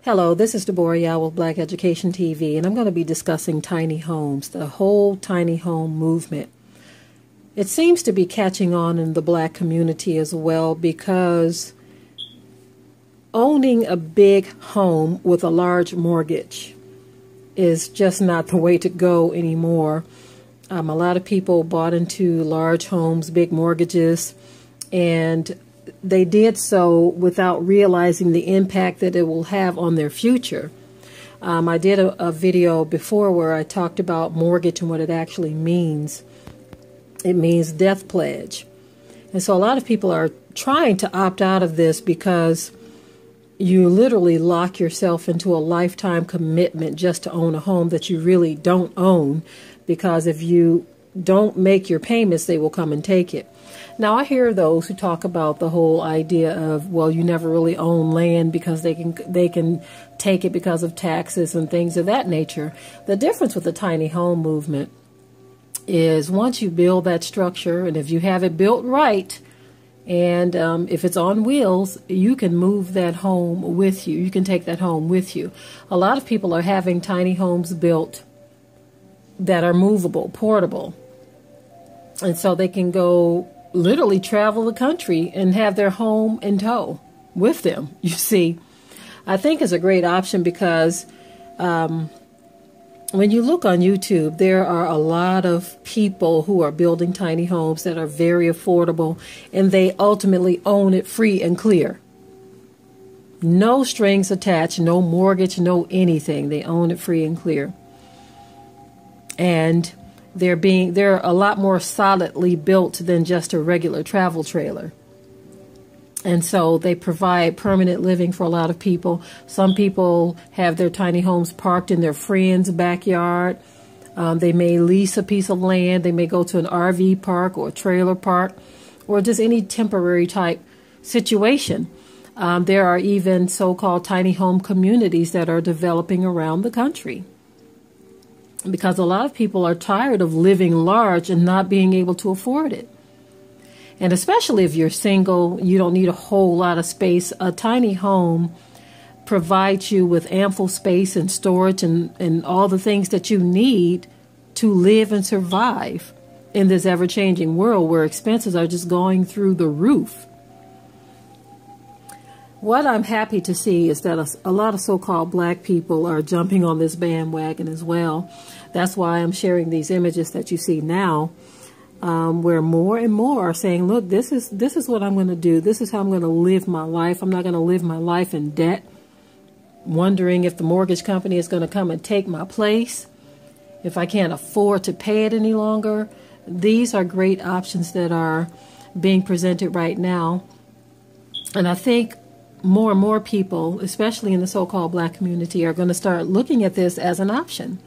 Hello, this is Deborah Yao with Black Education TV, and I'm going to be discussing tiny homes, the whole tiny home movement. It seems to be catching on in the black community as well, because owning a big home with a large mortgage is just not the way to go anymore. A lot of people bought into large homes, big mortgages, and they did so without realizing the impact that it will have on their future. I did a video before where I talked about mortgage and what it actually means. It means death pledge. And so a lot of people are trying to opt out of this because you literally lock yourself into a lifetime commitment just to own a home that you really don't own, because if you don't make your payments, they will come and take it. Now, I hear those who talk about the whole idea of, well, you never really own land because they can take it because of taxes and things of that nature. The difference with the tiny home movement is once you build that structure, and if you have it built right, and if it's on wheels, you can move that home with you. You can take that home with you. A lot of people are having tiny homes built that are movable, portable. And so they can go literally travel the country and have their home in tow with them. You see, I think it's a great option because when you look on YouTube, there are a lot of people who are building tiny homes that are very affordable, and they ultimately own it free and clear. No strings attached, no mortgage, no anything. They own it free and clear. And they're a lot more solidly built than just a regular travel trailer. And so they provide permanent living for a lot of people. Some people have their tiny homes parked in their friend's backyard. They may lease a piece of land. They may go to an RV park or a trailer park or just any temporary type situation. There are even so-called tiny home communities that are developing around the country, because a lot of people are tired of living large and not being able to afford it. And especially if you're single, you don't need a whole lot of space. A tiny home provides you with ample space and storage and all the things that you need to live and survive in this ever-changing world where expenses are just going through the roof. What I'm happy to see is that a lot of so-called black people are jumping on this bandwagon as well. That's why I'm sharing these images that you see now, where more and more are saying, look, this is what I'm going to do. This is how I'm going to live my life. I'm not going to live my life in debt, wondering if the mortgage company is going to come and take my place, if I can't afford to pay it any longer. These are great options that are being presented right now. And I think more and more people, especially in the so-called black community, are going to start looking at this as an option.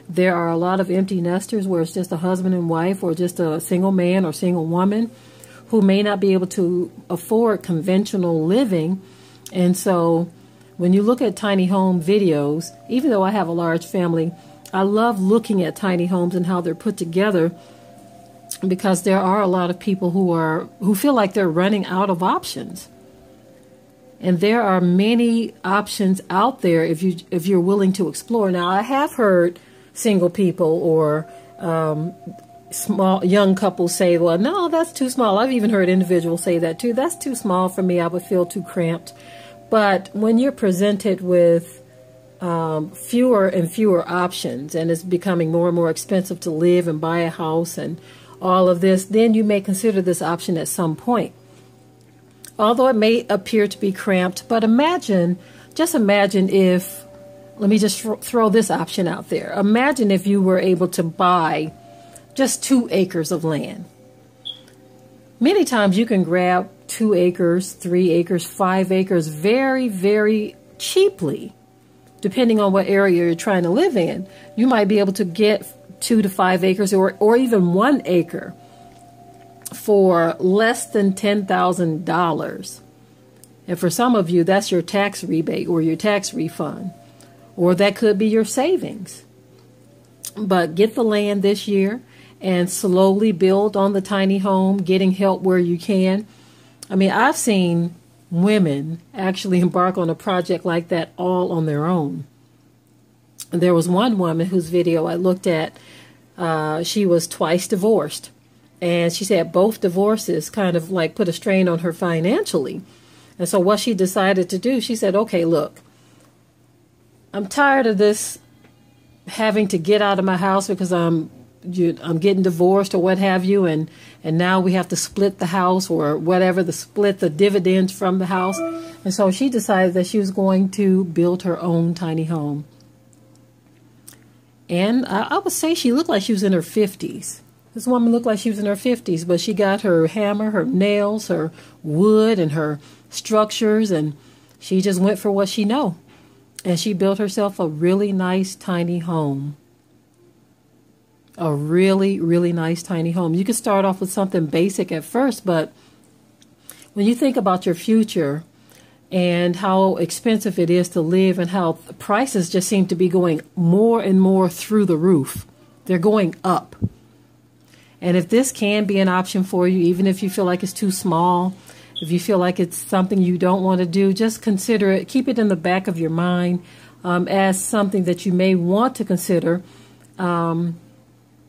There are a lot of empty nesters where it's just a husband and wife, or just a single man or single woman who may not be able to afford conventional living. And so when you look at tiny home videos, even though I have a large family, I love looking at tiny homes and how they're put together, because there are a lot of people who feel like they're running out of options. And there are many options out there if you're willing to explore. Now, I have heard single people or small young couples say, well, no, that's too small. I've even heard individuals say that too. That's too small for me. I would feel too cramped. But when you're presented with fewer and fewer options, and it's becoming more and more expensive to live and buy a house and all of this, then you may consider this option at some point. Although it may appear to be cramped, but just imagine if, let me just throw this option out there. Imagine if you were able to buy just 2 acres of land. Many times you can grab 2 acres, 3 acres, 5 acres very, very cheaply, depending on what area you're trying to live in. You might be able to get 2 to 5 acres or even 1 acre for less than $10,000. And for some of you, that's your tax rebate or your tax refund, or that could be your savings. But get the land this year and slowly build on the tiny home, getting help where you can. I mean, I've seen women actually embark on a project like that all on their own. There was one woman whose video I looked at. She was twice divorced. And she said both divorces kind of like put a strain on her financially. And so what she decided to do, she said, okay, look, I'm tired of this having to get out of my house because I'm getting divorced or what have you. And now we have to split the house or whatever, split the dividends from the house. And so she decided that she was going to build her own tiny home. And I would say she looked like she was in her 50s. This woman looked like she was in her 50s, but she got her hammer, her nails, her wood, and her structures, and she just went for what she know. And she built herself a really nice tiny home. A really, really nice tiny home. You can start off with something basic at first, but when you think about your future and how expensive it is to live and how prices just seem to be going more and more through the roof. They're going up. And if this can be an option for you, even if you feel like it's too small, if you feel like it's something you don't want to do, just consider it. Keep it in the back of your mind as something that you may want to consider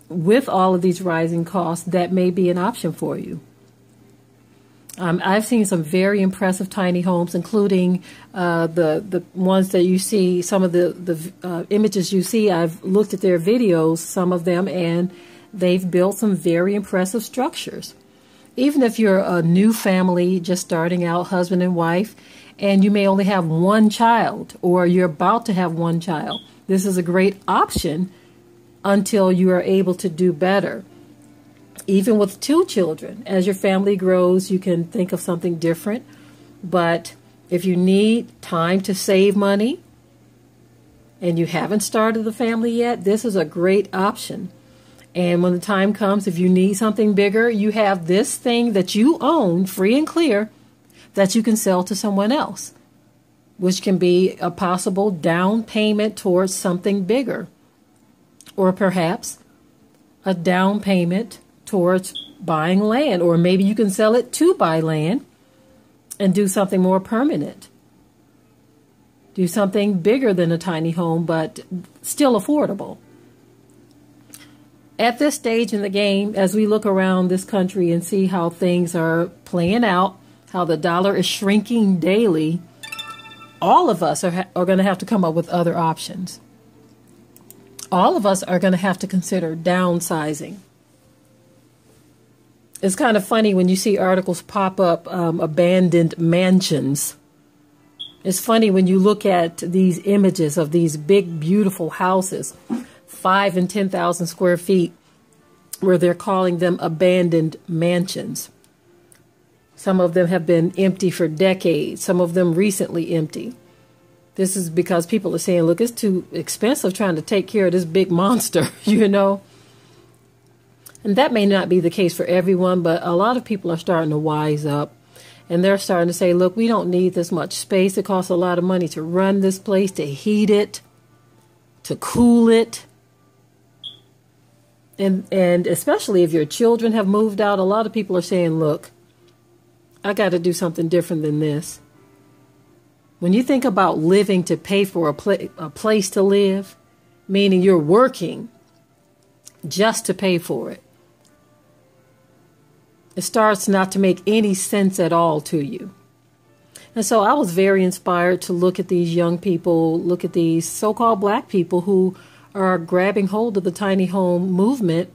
with all of these rising costs. That may be an option for you. I've seen some very impressive tiny homes, including the ones that you see, some of the images you see. I've looked at their videos, some of them, and they've built some very impressive structures. Even if you're a new family, just starting out, husband and wife, and you may only have one child, or you're about to have one child, this is a great option until you are able to do better. Even with 2 children, as your family grows, you can think of something different. But if you need time to save money and you haven't started the family yet, this is a great option. And when the time comes, if you need something bigger, you have this thing that you own free and clear that you can sell to someone else, which can be a possible down payment towards something bigger. Or perhaps a down payment towards buying land. Or maybe you can sell it to buy land and do something more permanent. Do something bigger than a tiny home, but still affordable. At this stage in the game, as we look around this country and see how things are playing out, how the dollar is shrinking daily, all of us are going to have to come up with other options. All of us are going to have to consider downsizing. It's kind of funny when you see articles pop up, abandoned mansions. It's funny when you look at these images of these big, beautiful houses, 5 and 10,000 square feet, where they're calling them abandoned mansions. Some of them have been empty for decades, some of them recently empty. This is because people are saying, look, it's too expensive trying to take care of this big monster, you know. And that may not be the case for everyone, but a lot of people are starting to wise up. And they're starting to say, look, we don't need this much space. It costs a lot of money to run this place, to heat it, to cool it. And especially if your children have moved out, a lot of people are saying, look, I got to do something different than this. When you think about living to pay for a place to live, meaning you're working just to pay for it, it starts not to make any sense at all to you. And so I was very inspired to look at these young people, look at these so-called black people who are grabbing hold of the tiny home movement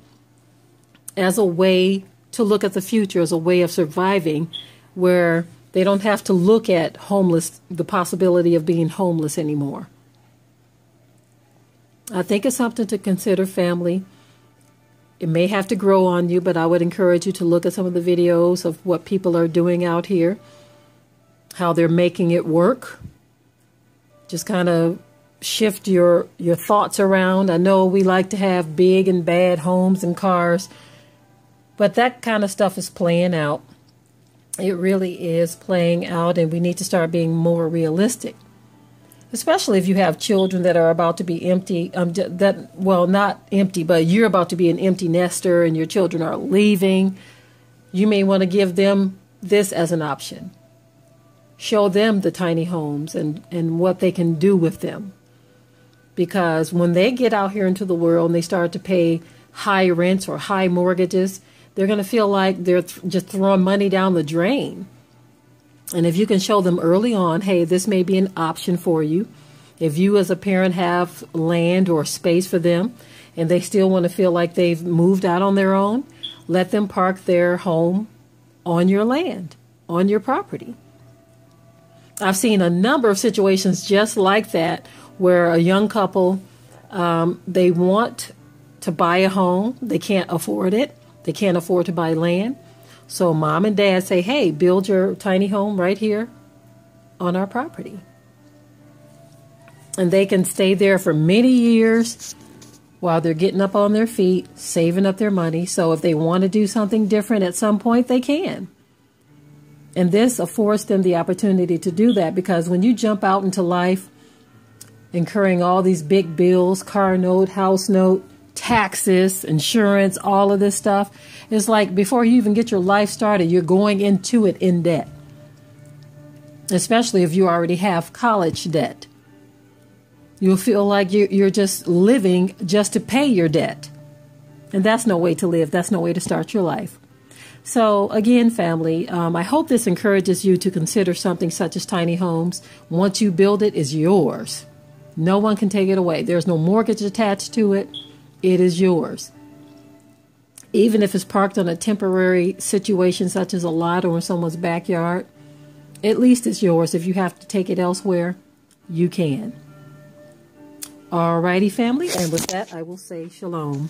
as a way to look at the future, as a way of surviving, where they don't have to look at the possibility of being homeless anymore. I think it's something to consider, family. It may have to grow on you, but I would encourage you to look at some of the videos of what people are doing out here, how they're making it work. Just kind of shift your thoughts around. I know we like to have big and bad homes and cars, but that kind of stuff is playing out. It really is playing out, and we need to start being more realistic. Especially if you have children that are about to be empty, not empty, but you're about to be an empty nester and your children are leaving. You may want to give them this as an option. show them the tiny homes and what they can do with them. Because when they get out here into the world and they start to pay high rents or high mortgages, they're going to feel like they're just throwing money down the drain. And if you can show them early on, hey, this may be an option for you. If you as a parent have land or space for them and they still want to feel like they've moved out on their own, let them park their home on your land, on your property. I've seen a number of situations just like that where a young couple, they want to buy a home. They can't afford it. They can't afford to buy land. So mom and dad say, hey, build your tiny home right here on our property. And they can stay there for many years while they're getting up on their feet, saving up their money. So if they want to do something different at some point, they can. And this affords them the opportunity to do that, because when you jump out into life, incurring all these big bills, car note, house note, taxes, insurance, all of this stuff, it's like before you even get your life started, you're going into it in debt. Especially if you already have college debt. You'll feel like you're just living just to pay your debt. And that's no way to live. That's no way to start your life. So again, family, I hope this encourages you to consider something such as tiny homes. Once you build it, it's yours. No one can take it away. There's no mortgage attached to it. It is yours. Even if it's parked on a temporary situation such as a lot or in someone's backyard, at least it's yours. If you have to take it elsewhere, you can. Alrighty, family, and with that, I will say shalom.